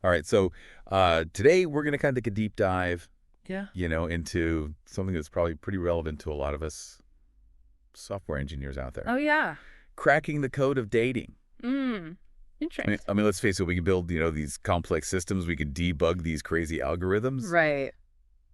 All right, so today we're going to kind of take a deep dive, Yeah. into something that's probably pretty relevant to a lot of us software engineers out there. Oh, yeah. Cracking the code of dating. Mm. I mean, Interesting. I mean, let's face it, we can build, these complex systems. We can debug these crazy algorithms. Right.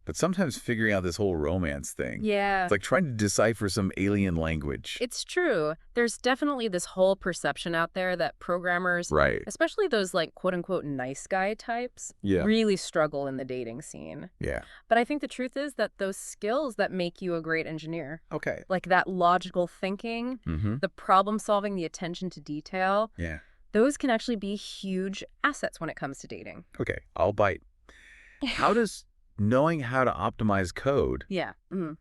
But sometimes figuring out this whole romance thing, Yeah. it's like trying to decipher some alien language. It's true. There's definitely this whole perception out there that programmers, Right. especially those like quote unquote nice guy types, Yeah. really struggle in the dating scene. Yeah. But I think the truth is that those skills that make you a great engineer, Okay. like that logical thinking, Mm-hmm. the problem solving, the attention to detail, Yeah. those can actually be huge assets when it comes to dating. Okay. I'll bite. How does knowing how to optimize code, Yeah. Mm.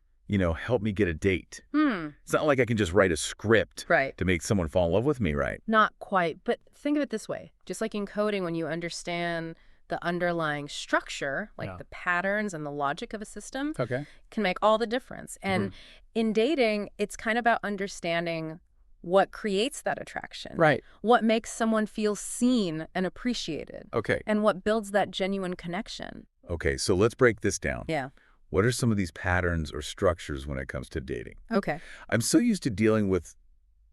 help me get a date? Hmm. It's not like I can just write a script Right. to make someone fall in love with me, right? Not quite, but think of it this way. Just like in coding, when you understand the underlying structure, like Yeah. the patterns and the logic of a system, Okay. can make all the difference. And in dating, it's kind of about understanding what creates that attraction, Right. what makes someone feel seen and appreciated, Okay. and what builds that genuine connection. Okay, so let's break this down. Yeah. What are some of these patterns or structures when it comes to dating? Okay. I'm so used to dealing with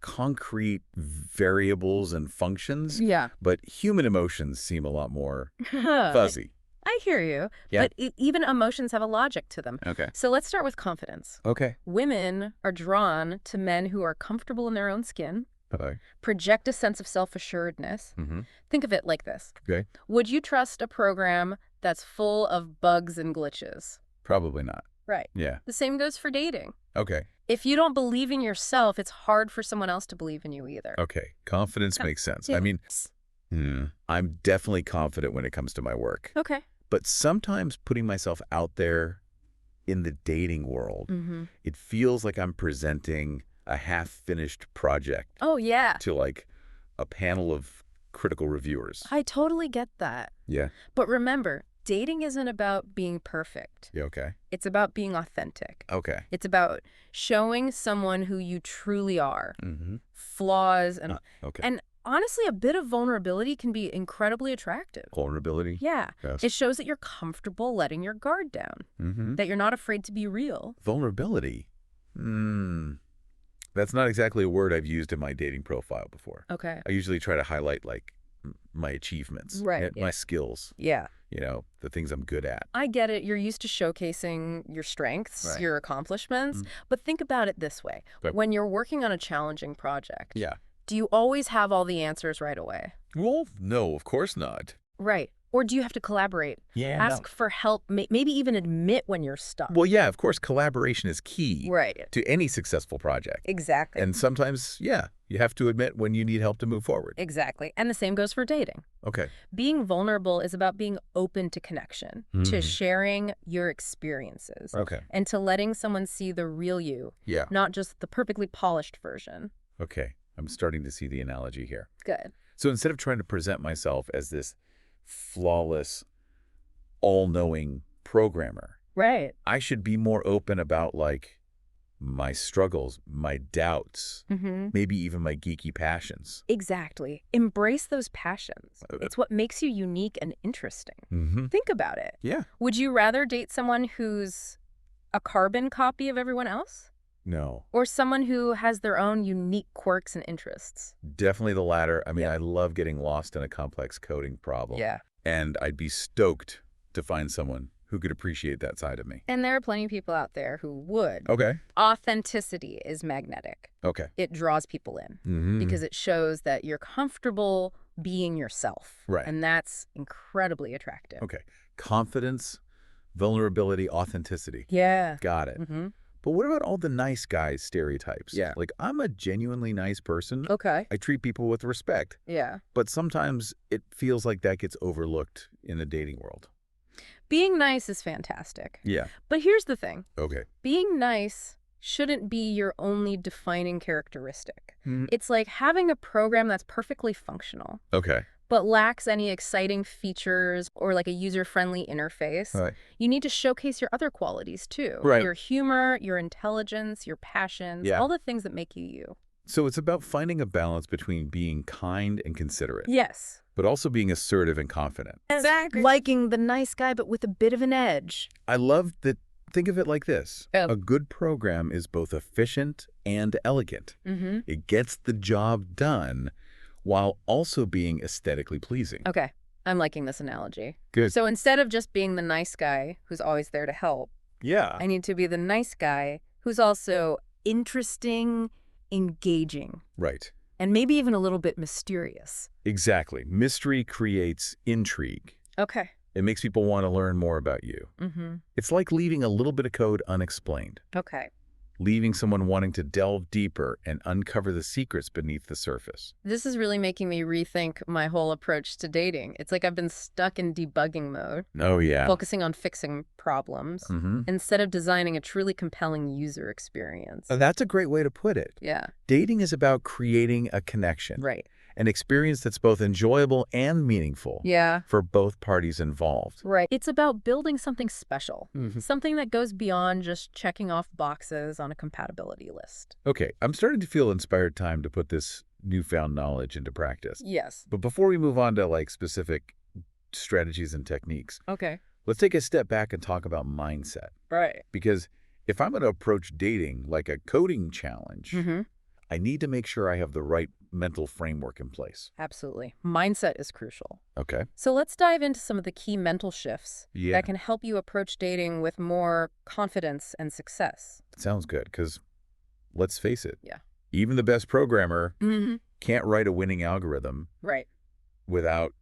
concrete variables and functions, Yeah. but human emotions seem a lot more fuzzy. I hear you. Yeah. But even emotions have a logic to them. Okay. So let's start with confidence. Okay. Women are drawn to men who are comfortable in their own skin, Okay. project a sense of self-assuredness. Mm-hmm. Think of it like this. Okay. Would you trust a program that's full of bugs and glitches? Probably not. Right. Yeah. The same goes for dating. Okay. If you don't believe in yourself, it's hard for someone else to believe in you either. Okay. Confidence makes sense. Yeah. I mean, I'm definitely confident when it comes to my work. Okay. But sometimes putting myself out there in the dating world, Mm-hmm. it feels like I'm presenting a half-finished project Oh, yeah. to like a panel of critical reviewers. I totally get that. Yeah. But remember, dating isn't about being perfect. Yeah. Okay. It's about being authentic. Okay. It's about showing someone who you truly are, Mm-hmm. flaws, and Okay. and honestly, a bit of vulnerability can be incredibly attractive. Vulnerability. Yeah. Yes. It shows that you're comfortable letting your guard down, Mm-hmm. that you're not afraid to be real. Vulnerability. That's not exactly a word I've used in my dating profile before. Okay. I usually try to highlight like my achievements, Right, my skills, Yeah. the things I'm good at. I get it. You're used to showcasing your strengths, Right. your accomplishments. Mm. But think about it this way. Okay. When you're working on a challenging project, Yeah. do you always have all the answers right away? Well, no, of course not. Right. Or do you have to collaborate? Yeah. Ask for help, maybe even admit when you're stuck. Well, yeah, of course, collaboration is key Right. to any successful project. Exactly. And sometimes, yeah, you have to admit when you need help to move forward. Exactly. And the same goes for dating. Okay. Being vulnerable is about being open to connection, to Mhm. sharing your experiences, Okay. and to letting someone see the real you, Yeah. not just the perfectly polished version. Okay. I'm starting to see the analogy here. Good. So instead of trying to present myself as this flawless, all-knowing programmer, Right. I should be more open about like my struggles, my doubts, Mm-hmm. maybe even my geeky passions. Exactly. Embrace those passions. Uh, It's what makes you unique and interesting. Mm-hmm. Think about it. Yeah. Would you rather date someone who's a carbon copy of everyone else? No. Or someone who has their own unique quirks and interests? Definitely the latter. I mean, Yeah. I love getting lost in a complex coding problem. Yeah. And I'd be stoked to find someone who could appreciate that side of me. And there are plenty of people out there who would. Okay. Authenticity is magnetic. Okay. It draws people in Mm-hmm. because it shows that you're comfortable being yourself. Right. And that's incredibly attractive. Okay. Confidence, vulnerability, authenticity. Yeah. Got it. Mm-hmm. But what about all the nice guys stereotypes? Yeah. Like, I'm a genuinely nice person. Okay. I treat people with respect. Yeah. But sometimes it feels like that gets overlooked in the dating world. Being nice is fantastic. Yeah. But here's the thing. Okay. Being nice shouldn't be your only defining characteristic. Mm. It's like having a program that's perfectly functional, Okay. but lacks any exciting features or like a user-friendly interface. All right. You need to showcase your other qualities too. Right. Your humor, your intelligence, your passions, Yeah. all the things that make you you. So it's about finding a balance between being kind and considerate, Yes. but also being assertive and confident. Exactly. Liking the nice guy, but with a bit of an edge. I love that. Think of it like this. Yeah. A good program is both efficient and elegant. Mm-hmm. It gets the job done while also being aesthetically pleasing. Okay. I'm liking this analogy. Good. So instead of just being the nice guy who's always there to help, Yeah. I need to be the nice guy who's also interesting, engaging, Right. and maybe even a little bit mysterious. Exactly. Mystery creates intrigue. Okay. It makes people want to learn more about you. Mm-hmm. It's like leaving a little bit of code unexplained, Okay. leaving someone wanting to delve deeper and uncover the secrets beneath the surface. This is really making me rethink my whole approach to dating. It's like I've been stuck in debugging mode, Oh, yeah. focusing on fixing problems, Mm-hmm. instead of designing a truly compelling user experience. That's a great way to put it. Yeah, Dating is about creating a connection, right. an experience that's both enjoyable and meaningful Yeah, for both parties involved. right. It's about building something special, Mhm. something that goes beyond just checking off boxes on a compatibility list. Okay, I'm starting to feel inspired time to put this newfound knowledge into practice. Yes. But before we move on to specific strategies and techniques, Okay. let's take a step back and talk about mindset. Right. Because if I'm going to approach dating like a coding challenge, Mm-hmm. I need to make sure I have the right mental framework in place. Absolutely. Mindset is crucial. Okay. So let's dive into some of the key mental shifts Yeah. that can help you approach dating with more confidence and success. Sounds good, because let's face it. Yeah. Even the best programmer Mm-hmm. can't write a winning algorithm Right. without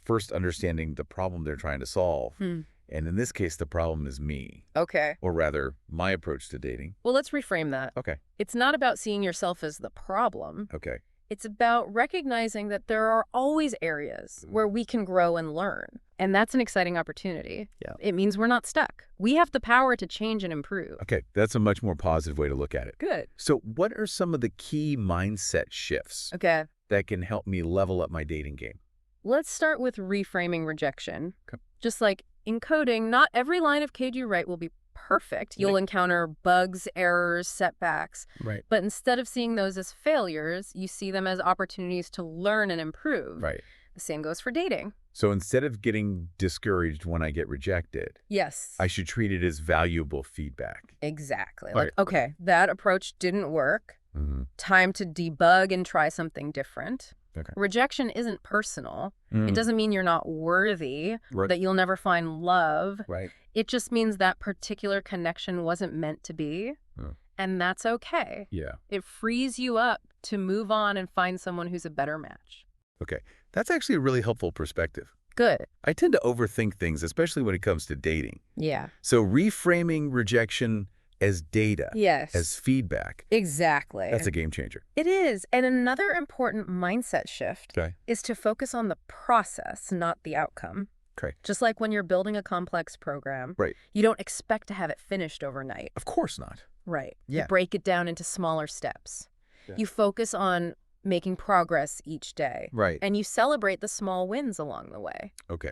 first understanding the problem they're trying to solve. Hmm. And in this case, the problem is me, Okay. or rather, my approach to dating. Well, let's reframe that. Okay. It's not about seeing yourself as the problem. Okay. It's about recognizing that there are always areas where we can grow and learn. And that's an exciting opportunity. Yeah. It means we're not stuck. We have the power to change and improve. Okay. That's a much more positive way to look at it. Good. So what are some of the key mindset shifts Okay. that can help me level up my dating game? Let's start with reframing rejection. Okay. Just like in coding, not every line of code you write will be perfect. You'll encounter bugs, errors, setbacks. Right. But instead of seeing those as failures, you see them as opportunities to learn and improve. Right. The same goes for dating. So instead of getting discouraged when I get rejected, Yes. I should treat it as valuable feedback. Exactly. Right. Like, okay, that approach didn't work. Mm-hmm. Time to debug and try something different. Okay. Rejection isn't personal. It doesn't mean you're not worthy, Right. that you'll never find love. Right. It just means that particular connection wasn't meant to be, Oh. and that's okay. Yeah. It frees you up to move on and find someone who's a better match. Okay. That's actually a really helpful perspective. Good. I tend to overthink things, especially when it comes to dating. Yeah. So reframing rejection as data, Yes. as feedback, Exactly. that's a game changer. It is. And another important mindset shift Okay. is to focus on the process, not the outcome. Okay. Just like when you're building a complex program, Right. you don't expect to have it finished overnight. Of course not. Right. Yeah. You break it down into smaller steps. Yeah. You focus on making progress each day. Right. And you celebrate the small wins along the way. Okay.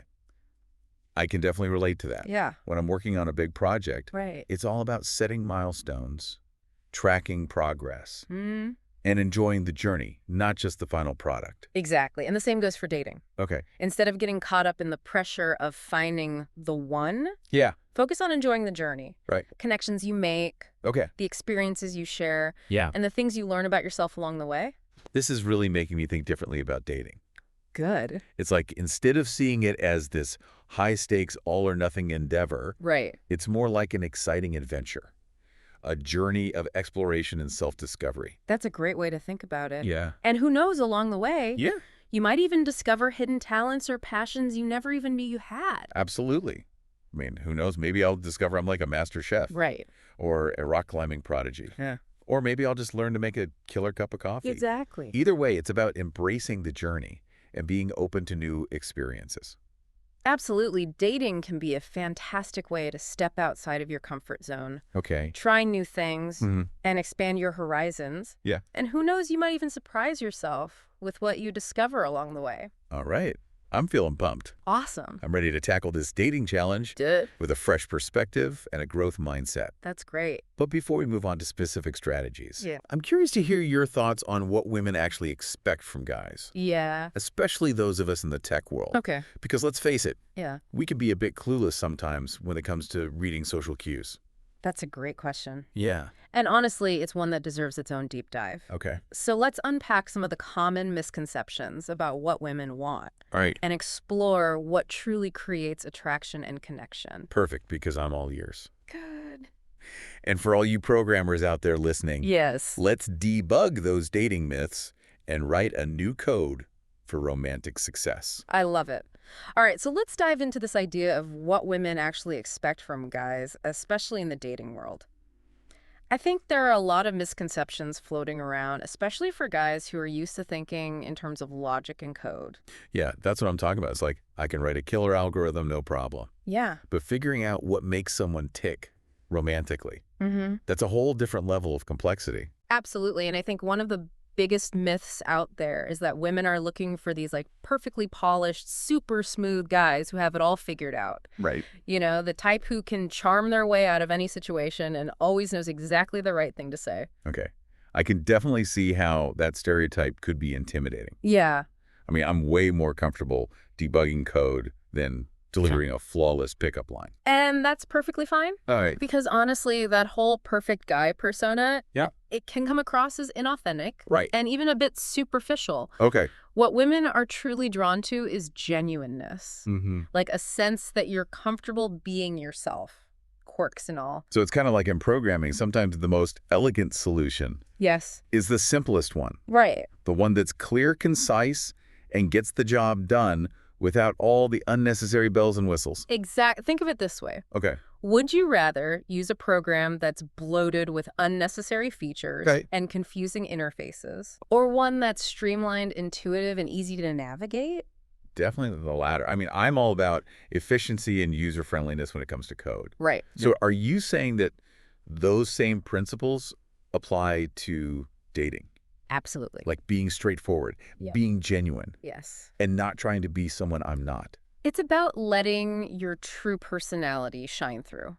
I can definitely relate to that. Yeah. When I'm working on a big project, Right. it's all about setting milestones, tracking progress, Mm, and enjoying the journey, not just the final product. exactly. And the same goes for dating. Okay. Instead of getting caught up in the pressure of finding the one, Yeah. focus on enjoying the journey. Right. Connections you make, Okay. the experiences you share, Yeah. and the things you learn about yourself along the way. This is really making me think differently about dating. Good. It's like instead of seeing it as this high-stakes, all-or-nothing endeavor, Right. it's more like an exciting adventure, a journey of exploration and self-discovery. That's a great way to think about it. Yeah. And who knows, along the way, Yeah, you might even discover hidden talents or passions you never even knew you had. absolutely. I mean, who knows? Maybe I'll discover I'm like a master chef Right. or a rock climbing prodigy. Yeah. Or maybe I'll just learn to make a killer cup of coffee. Exactly. Either way, it's about embracing the journey and being open to new experiences. Absolutely. Dating can be a fantastic way to step outside of your comfort zone, Okay. try new things, Mm-hmm. and expand your horizons. Yeah. And who knows, you might even surprise yourself with what you discover along the way. All right. I'm feeling pumped. Awesome. I'm ready to tackle this dating challenge Good. with a fresh perspective and a growth mindset. That's great. But before we move on to specific strategies, Yeah. I'm curious to hear your thoughts on what women actually expect from guys, Yeah. especially those of us in the tech world. Okay. Because let's face it, Yeah. we can be a bit clueless sometimes when it comes to reading social cues. That's a great question. Yeah. And honestly, it's one that deserves its own deep dive. Okay. So let's unpack some of the common misconceptions about what women want All right. and explore what truly creates attraction and connection. Perfect, because I'm all ears. Good. And for all you programmers out there listening, Yes. let's debug those dating myths and write a new code for romantic success. I love it. All right, so let's dive into this idea of what women actually expect from guys, especially in the dating world. I think there are a lot of misconceptions floating around, especially for guys who are used to thinking in terms of logic and code. Yeah, that's what I'm talking about. It's like, I can write a killer algorithm, no problem. Yeah. But figuring out what makes someone tick romantically, Mm-hmm. that's a whole different level of complexity. Absolutely. And I think one of the biggest myths out there is that women are looking for these like perfectly polished, super smooth guys who have it all figured out. Right. You know, the type who can charm their way out of any situation and always knows exactly the right thing to say. Okay. I can definitely see how that stereotype could be intimidating. Yeah. I mean, I'm way more comfortable debugging code than delivering a flawless pickup line. And that's perfectly fine. All right. Because honestly, that whole perfect guy persona, Yeah. it can come across as inauthentic. Right. And even a bit superficial. Okay. What women are truly drawn to is genuineness. Mm-hmm. Like a sense that you're comfortable being yourself, quirks and all. So it's kind of like in programming, sometimes the most elegant solution Yes. is the simplest one. Right. The one that's clear, concise, and gets the job done without all the unnecessary bells and whistles. Think of it this way. Okay. Would you rather use a program that's bloated with unnecessary features Okay. and confusing interfaces, or one that's streamlined, intuitive, and easy to navigate? Definitely the latter. I mean, I'm all about efficiency and user-friendliness when it comes to code. Right. So are you saying that those same principles apply to dating? Absolutely. Like being straightforward, Yeah. being genuine, Yes. and not trying to be someone I'm not? It's about letting your true personality shine through.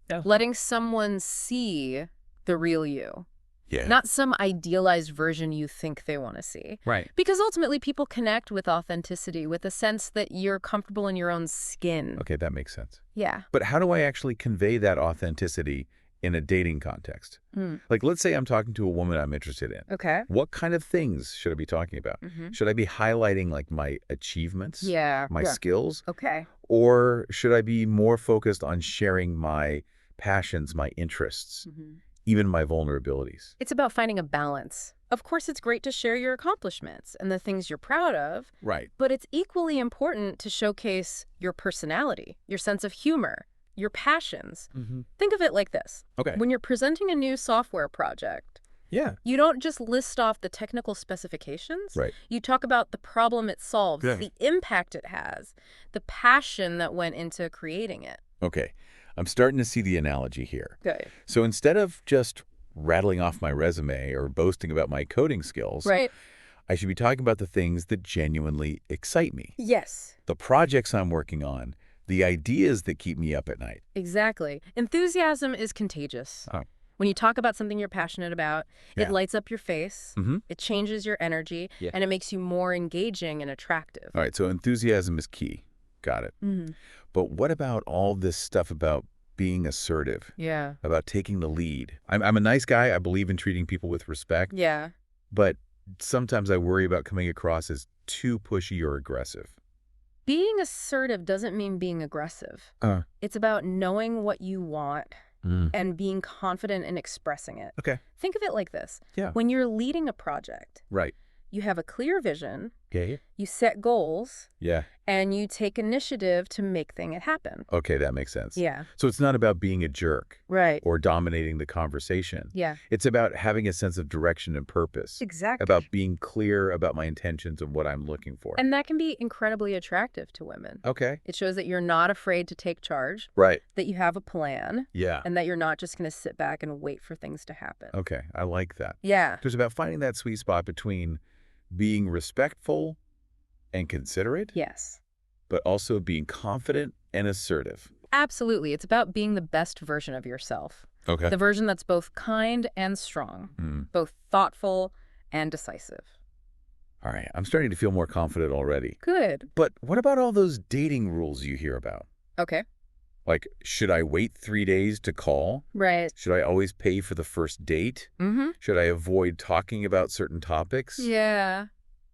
Yeah. Letting someone see the real you, Yeah. not some idealized version you think they want to see. Right. Because ultimately, people connect with authenticity, with a sense that you're comfortable in your own skin. Okay, that makes sense. Yeah. But how do I actually convey that authenticity in a dating context? Mm. Like, let's say I'm talking to a woman I'm interested in. Okay. What kind of things should I be talking about? Mm-hmm. Should I be highlighting like my achievements, Yeah. my skills, Okay. or should I be more focused on sharing my passions, my interests, Mm-hmm. even my vulnerabilities? It's about finding a balance. Of course, it's great to share your accomplishments and the things you're proud of, Right. but it's equally important to showcase your personality, your sense of humor, your passions. Mm-hmm. Think of it like this. Okay. When you're presenting a new software project, Yeah. you don't just list off the technical specifications. Right. You talk about the problem it solves, Yeah. the impact it has, the passion that went into creating it. Okay. I'm starting to see the analogy here. Good. So instead of just rattling off my resume or boasting about my coding skills, Right. I should be talking about the things that genuinely excite me, Yes. the projects I'm working on, the ideas that keep me up at night. Exactly. Enthusiasm is contagious. Oh. When you talk about something you're passionate about, Yeah. it lights up your face, Mm-hmm. it changes your energy, Yeah. and it makes you more engaging and attractive. All right, so enthusiasm is key. Got it. Mm-hmm. But what about all this stuff about being assertive, Yeah. about taking the lead? I'm a nice guy. I believe in treating people with respect, Yeah. but sometimes I worry about coming across as too pushy or aggressive. Being assertive doesn't mean being aggressive. It's about knowing what you want and being confident in expressing it. Okay. Think of it like this. Yeah. When you're leading a project, Right. you have a clear vision, Okay. you set goals, Yeah. and you take initiative to make things happen. Okay, that makes sense. Yeah. So it's not about being a jerk Right. or dominating the conversation. Yeah. It's about having a sense of direction and purpose, Exactly. about being clear about my intentions and what I'm looking for. And that can be incredibly attractive to women. Okay. It shows that you're not afraid to take charge, Right. that you have a plan, Yeah. and that you're not just going to sit back and wait for things to happen. Okay, I like that. Yeah. There's about finding that sweet spot between being respectful And considerate, Yes. but also being confident and assertive. Absolutely. It's about being the best version of yourself. Okay. The version that's both kind and strong, both thoughtful and decisive. All right. I'm starting to feel more confident already. Good. But what about all those dating rules you hear about? Okay. Like, should I wait 3 days to call? Right. Should I always pay for the first date? Mm-hmm. Should I avoid talking about certain topics? Yeah.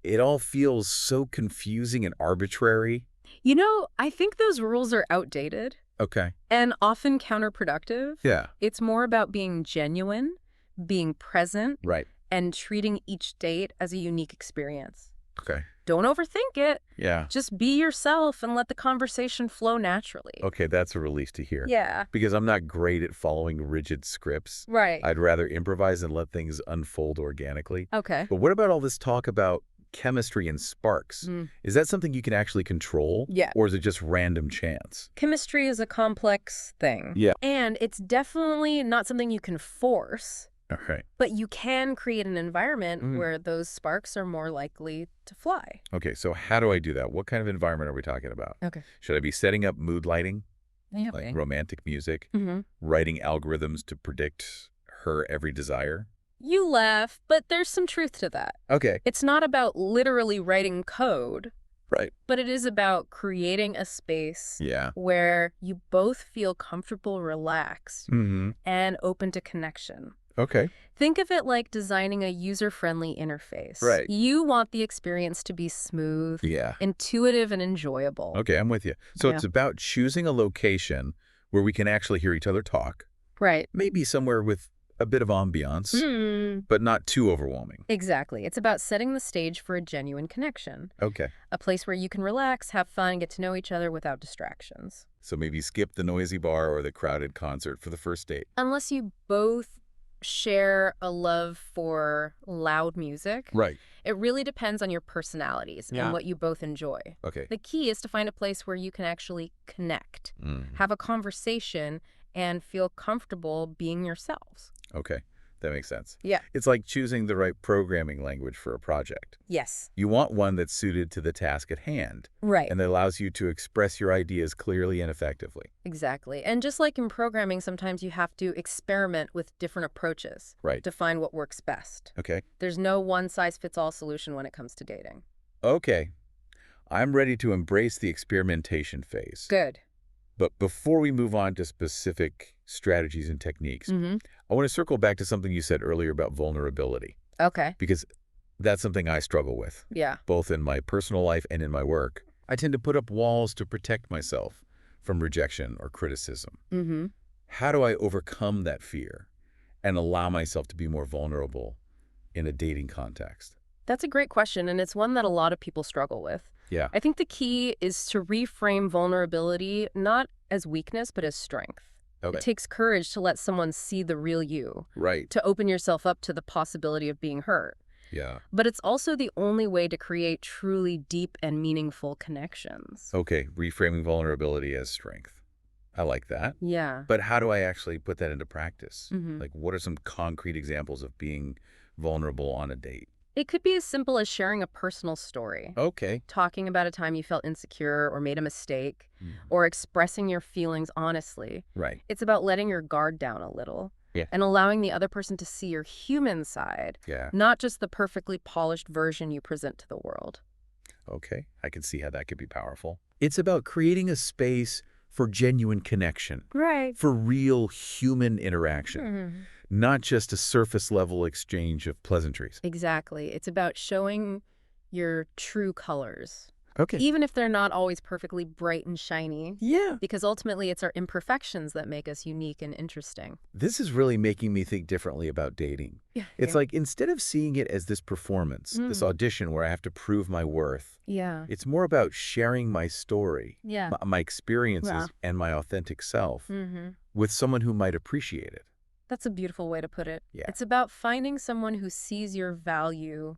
It all feels so confusing and arbitrary. You know, I think those rules are outdated Okay. and often counterproductive. Yeah. It's more about being genuine, being present, Right. and treating each date as a unique experience. Okay. Don't overthink it. Yeah. Just be yourself and let the conversation flow naturally. Okay, that's a relief to hear. Yeah. Because I'm not great at following rigid scripts. Right. I'd rather improvise and let things unfold organically. Okay. But what about all this talk about chemistry and sparks? Is that something you can actually control? Yeah. Or is it just random chance? Chemistry is a complex thing. Yeah. And it's definitely not something you can force, All right. but you can create an environment where those sparks are more likely to fly. Okay, so how do I do that? What kind of environment are we talking about? Okay. Should I be setting up mood lighting, Yeah. like romantic music, Mm-hmm. writing algorithms to predict her every desire? You laugh, but there's some truth to that. Okay. It's not about literally writing code, Right. but it is about creating a space Yeah. where you both feel comfortable, relaxed, Mm-hmm. and open to connection. Okay. Think of it like designing a user-friendly interface. Right. You want the experience to be smooth, Yeah. intuitive, and enjoyable. Okay, I'm with you. So Yeah. it's about choosing a location where we can actually hear each other talk, Right. maybe somewhere with a bit of ambiance, but not too overwhelming. Exactly. It's about setting the stage for a genuine connection. Okay. A place where you can relax, have fun, get to know each other without distractions. So maybe skip the noisy bar or the crowded concert for the first date. Unless you both share a love for loud music, Right. it really depends on your personalities Yeah. and what you both enjoy. Okay. The key is to find a place where you can actually connect, have a conversation, and feel comfortable being yourselves. Okay. That makes sense. Yeah. It's like choosing the right programming language for a project. Yes. You want one that's suited to the task at hand Right. and that allows you to express your ideas clearly and effectively. Exactly. And just like in programming, sometimes you have to experiment with different approaches Right. to find what works best. Okay. There's no one-size-fits-all solution when it comes to dating. Okay. I'm ready to embrace the experimentation phase. Good. But before we move on to specific strategies and techniques, Mm-hmm. I want to circle back to something you said earlier about vulnerability, Okay. because that's something I struggle with, Yeah. both in my personal life and in my work. I tend to put up walls to protect myself from rejection or criticism. Mm-hmm. How do I overcome that fear and allow myself to be more vulnerable in a dating context? That's a great question, and it's one that a lot of people struggle with. Yeah. I think the key is to reframe vulnerability not as weakness, but as strength. Okay. It takes courage to let someone see the real you, Right. to open yourself up to the possibility of being hurt. Yeah. But it's also the only way to create truly deep and meaningful connections. Okay. Reframing vulnerability as strength. I like that. Yeah. But how do I actually put that into practice? Mhm. Like, what are some concrete examples of being vulnerable on a date? It could be as simple as sharing a personal story, Okay. talking about a time you felt insecure or made a mistake, or expressing your feelings honestly. Right. It's about letting your guard down a little Yeah. and allowing the other person to see your human side, Yeah. not just the perfectly polished version you present to the world. Okay. I can see how that could be powerful. It's about creating a space for genuine connection, Right. for real human interaction, not just a surface level exchange of pleasantries. Exactly. It's about showing your true colors, Okay. even if they're not always perfectly bright and shiny, Yeah. because ultimately it's our imperfections that make us unique and interesting. This is really making me think differently about dating. Yeah. It's like, instead of seeing it as this performance, this audition where I have to prove my worth, Yeah. it's more about sharing my story, Yeah. my experiences, Yeah. and my authentic self Mm-hmm. with someone who might appreciate it. That's a beautiful way to put it. Yeah. It's about finding someone who sees your value,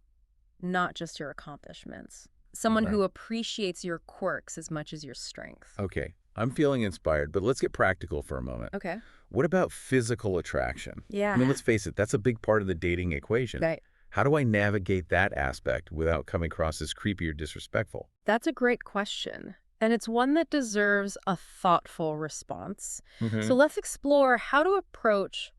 not just your accomplishments. Someone who appreciates your quirks as much as your strength. Okay. I'm feeling inspired, but let's get practical for a moment. Okay. What about physical attraction? Yeah. I mean, let's face it, that's a big part of the dating equation. Right. How do I navigate that aspect without coming across as creepy or disrespectful? That's a great question, and it's one that deserves a thoughtful response. So let's explore how to approach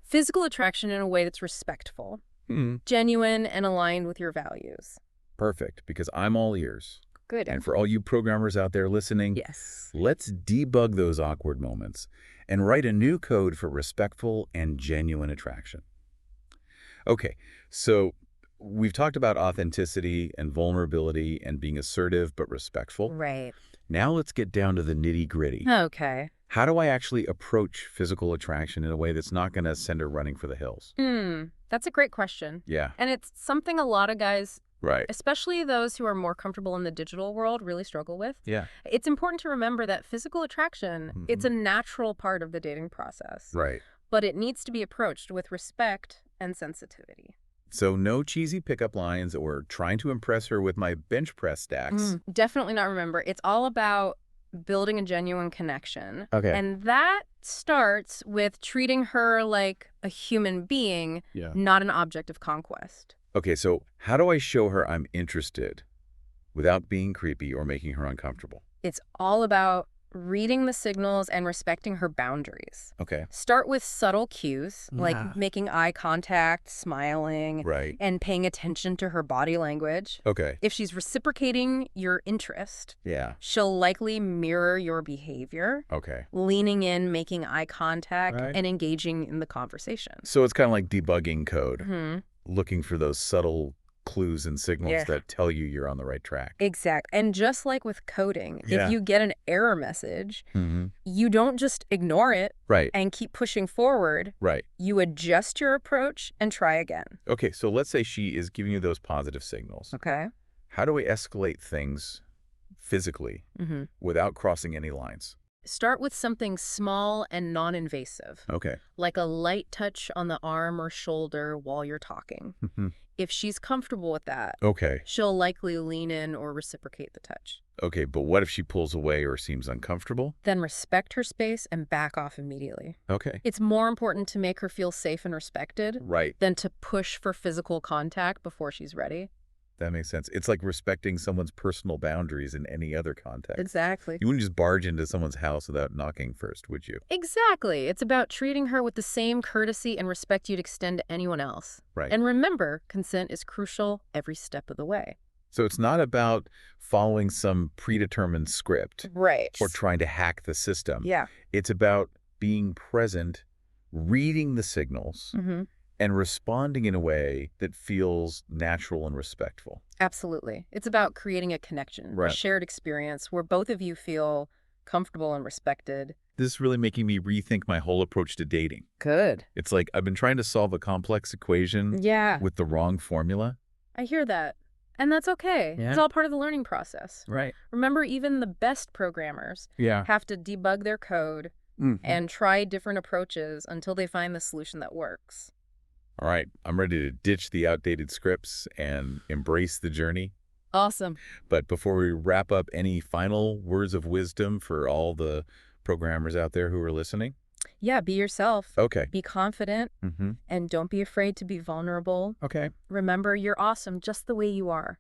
physical attraction in a way that's respectful, Hmm. genuine, and aligned with your values. Perfect, because I'm all ears. Good. And for all you programmers out there listening, Yes. let's debug those awkward moments and write a new code for respectful and genuine attraction. Okay, so we've talked about authenticity and vulnerability and being assertive but respectful. Right. Now let's get down to the nitty-gritty. Okay. How do I actually approach physical attraction in a way that's not going to send her running for the hills? That's a great question. Yeah, And it's something a lot of guys, right. especially those who are more comfortable in the digital world, really struggle with. Yeah, It's important to remember that physical attraction, it's a natural part of the dating process, right. but it needs to be approached with respect and sensitivity. So no cheesy pickup lines or trying to impress her with my bench press stacks. Definitely not. Remember, it's all about building a genuine connection. Okay. And that starts with treating her like a human being, Yeah. not an object of conquest. Okay, so how do I show her I'm interested without being creepy or making her uncomfortable? It's all about reading the signals and respecting her boundaries. Okay. Start with subtle cues, Yeah. like making eye contact, smiling, Right. and paying attention to her body language. Okay. If she's reciprocating your interest, Yeah. she'll likely mirror your behavior, Okay. leaning in, making eye contact, Right. and engaging in the conversation. So it's kind of like debugging code, Mhm. looking for those subtle clues and signals Yeah. that tell you you're on the right track. Exact. And just like with coding, Yeah. if you get an error message, Mm-hmm. you don't just ignore it Right. and keep pushing forward. Right. You adjust your approach and try again. Okay, so let's say she is giving you those positive signals. Okay. How do we escalate things physically without crossing any lines? Start with something small and non-invasive, Okay. like a light touch on the arm or shoulder while you're talking. If she's comfortable with that, Okay. she'll likely lean in or reciprocate the touch. Okay, but what if she pulls away or seems uncomfortable? Then respect her space and back off immediately. Okay. It's more important to make her feel safe and respected Right. than to push for physical contact before she's ready. That makes sense. It's like respecting someone's personal boundaries in any other context. Exactly. You wouldn't just barge into someone's house without knocking first, would you? Exactly. It's about treating her with the same courtesy and respect you'd extend to anyone else. Right. And remember, consent is crucial every step of the way. So it's not about following some predetermined script Right. or trying to hack the system. Yeah. It's about being present, reading the signals, and responding in a way that feels natural and respectful. Absolutely. It's about creating a connection, Right. a shared experience where both of you feel comfortable and respected. This is really making me rethink my whole approach to dating. Good. It's like I've been trying to solve a complex equation Yeah. with the wrong formula. I hear that. And that's okay. Yeah. It's all part of the learning process. Right. Remember, even the best programmers Yeah. have to debug their code and try different approaches until they find the solution that works. All right. I'm ready to ditch the outdated scripts and embrace the journey. Awesome. But before we wrap up, any final words of wisdom for all the programmers out there who are listening? Yeah, be yourself. Okay. Be confident and don't be afraid to be vulnerable. Okay. Remember, you're awesome just the way you are.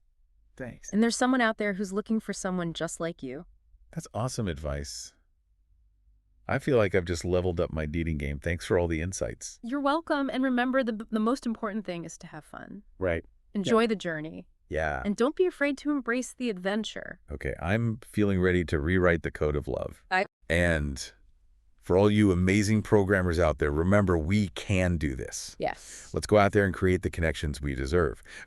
Thanks. And there's someone out there who's looking for someone just like you. That's awesome advice. I feel like I've just leveled up my dating game. Thanks for all the insights. You're welcome. And remember, the most important thing is to have fun. Right. Enjoy the journey. Yeah. And don't be afraid to embrace the adventure. Okay. I'm feeling ready to rewrite the code of love. I- And for all you amazing programmers out there, remember, we can do this. Yes. Let's go out there and create the connections we deserve.